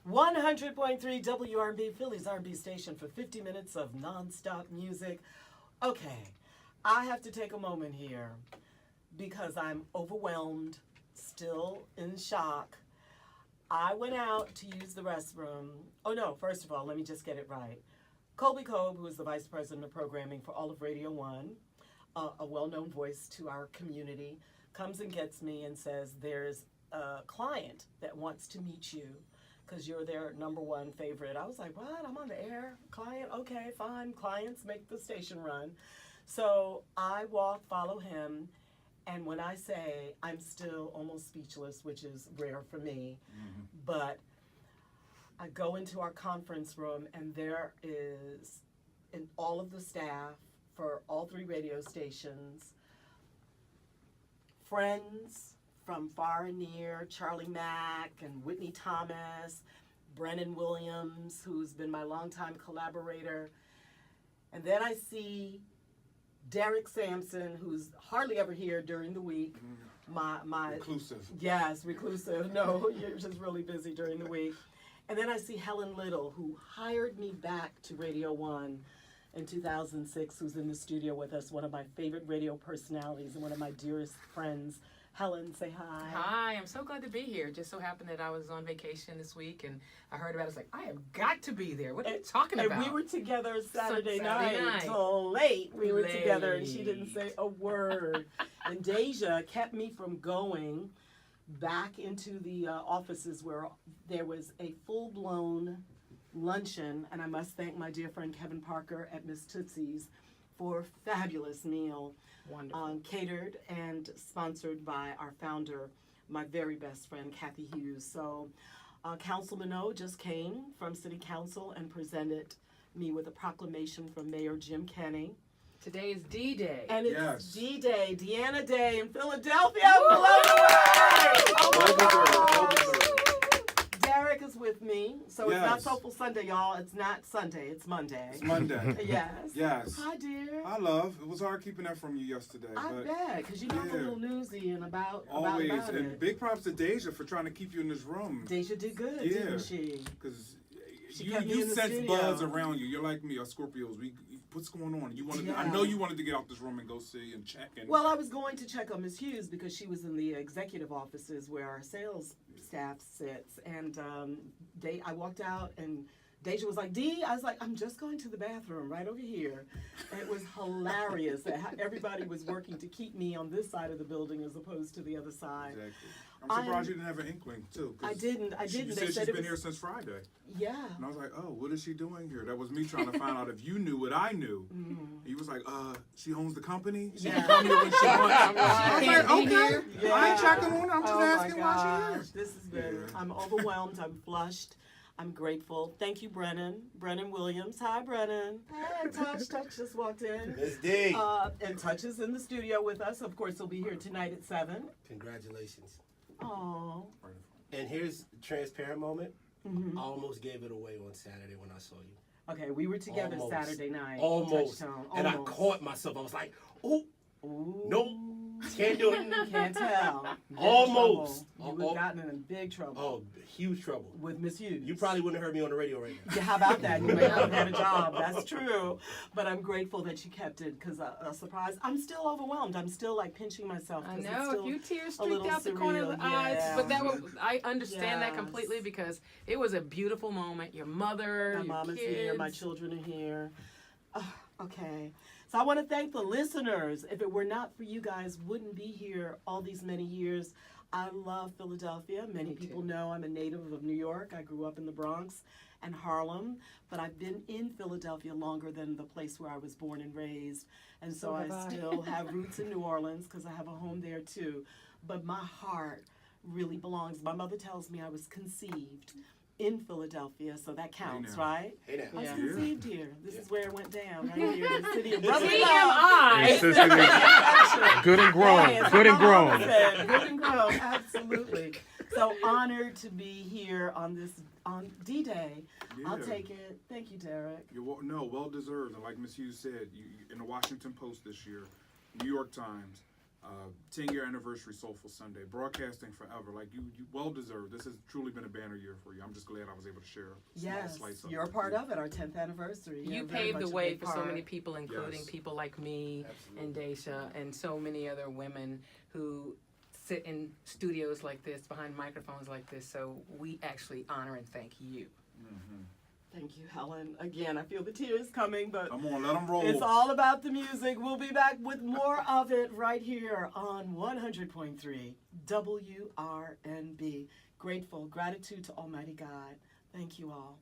100.3 WRB, Philly's R&B station for 50 minutes of nonstop music. Okay, I have to take a moment here because I'm overwhelmed, still in shock. I went out to use the restroom. Oh no, first of all, let me just get it right. Colby Cobe, who is the Vice President of Programming for all of Radio 1, a well-known voice to our community, comes and gets me and says, there's a client that wants to meet you because you're their number one favorite. I was like, what? I'm on the air? Client? Okay, fine. Clients make the station run. So I follow him, and when I say I'm still almost speechless, which is rare for me, but I go into our conference room, and there is, in all of the staff for all three radio stations, friends from far and near, Charlie Mack and Whitney Thomas, Brennan Williams, who's been my longtime collaborator. And then I see Derek Sampson, who's hardly ever here during the week. My reclusive. Yes, reclusive. No, you're just really busy during the week. And then I see Helen Little, who hired me back to Radio 1 in 2006, who's in the studio with us, one of my favorite radio personalities and one of my dearest friends. Helen, say hi. Hi, I'm so glad to be here. Just so happened that I was on vacation this week and I heard about it. I was like, I have got to be there. What are you talking about? And we were together Saturday night till late. We were together and she didn't say a word. And Deja kept me from going back into the offices where there was a full-blown luncheon. And I must thank my dear friend Kevin Parker at Miss Tootsie's for a fabulous meal. Catered and sponsored by our founder, my very best friend, Kathy Hughes. So Councilman O just came from City Council and presented me with a proclamation from Mayor Jim Kenney. Today is D-Day. And it's D-Day, Dyana Day in Philadelphia. Oh, Derek is with me, so it's not Soulful Sunday, y'all. It's not Sunday, it's Monday. It's Monday. Yes. Yes. Hi, dear. I love. It was hard keeping that from you yesterday. I bet, because you know I'm a little newsy and about and it. Big props to Deja for trying to keep you in this room. Deja did good, didn't she? Because you sense buzz around you. You're like me, us Scorpios. What's going on? You wanted. I know you wanted to get out this room and go see and check. Well, I was going to check on Miss Hughes because she was in the executive offices where our sales staff sits, and I walked out and Deja was like, D, I was like, I'm just going to the bathroom right over here. And it was hilarious that everybody was working to keep me on this side of the building as opposed to the other side. Exactly. I'm surprised you didn't have an inkling, too. I didn't. You said she's been here since Friday. Yeah. And I was like, oh, what is she doing here? That was me trying to find out if you knew what I knew. He was like, she owns the company? She can come here when she wants. I was like, okay. Yeah. I ain't checking on her. I'm just asking why she's here. This has been, I'm overwhelmed. I'm flushed. I'm grateful. Thank you, Brennan. Brennan Williams. Hi, Brennan. Hey, Touch just walked in. Miss D. And Touch is in the studio with us. Of course, he'll be here tonight at 7. Congratulations. Oh. And here's a transparent moment. I almost gave it away on Saturday when I saw you. Okay, we were together Saturday night. Almost. And I caught myself. I was like, oh, nope. Can't do it. Can't tell. Almost. You would have gotten in big trouble. Oh, huge trouble. With Miss Hughes. You probably wouldn't have heard me on the radio right now. Yeah, how about that? You may not have had a job. That's true. But I'm grateful that you kept it because a surprise. I'm still overwhelmed. I'm still like pinching myself. I know. A few tears streaked out the corner of the eyes. But I understand that completely because it was a beautiful moment. Your mother, my mom kids. is here. My children are here. Okay. So I want to thank the listeners. If it were not for you guys, wouldn't be here all these many years. I love Philadelphia. Many people know I'm a native of New York. I grew up in the Bronx and Harlem, but I've been in Philadelphia longer than the place where I was born and raised. And so I still have roots in New Orleans because I have a home there too. But my heart really belongs. My mother tells me I was conceived in Philadelphia, so that counts, right? Hey now. I was conceived here. This is where it went down, right here in the city of Good and grown. Good and grown. Good and grown, absolutely. So honored to be here on D-Day. Yeah. I'll take it. Thank you, Derek. Well deserved. And like Miss Hughes said, in the Washington Post this year, New York Times, 10-year anniversary Soulful Sunday, broadcasting forever. Like you well deserved. This has truly been a banner year for you. I'm just glad I was able to share a small slice of it. You're a part of it, our 10th anniversary. You paved the way for so many people, including people like me and Daisha and so many other women who sit in studios like this, behind microphones like this. So we actually honor and thank you. Mm-hmm. Thank you, Helen. Again, I feel the tears coming, but I'm on, let them roll. It's all about the music. We'll be back with more of it right here on 100.3 WRNB. Grateful, gratitude to Almighty God. Thank you all.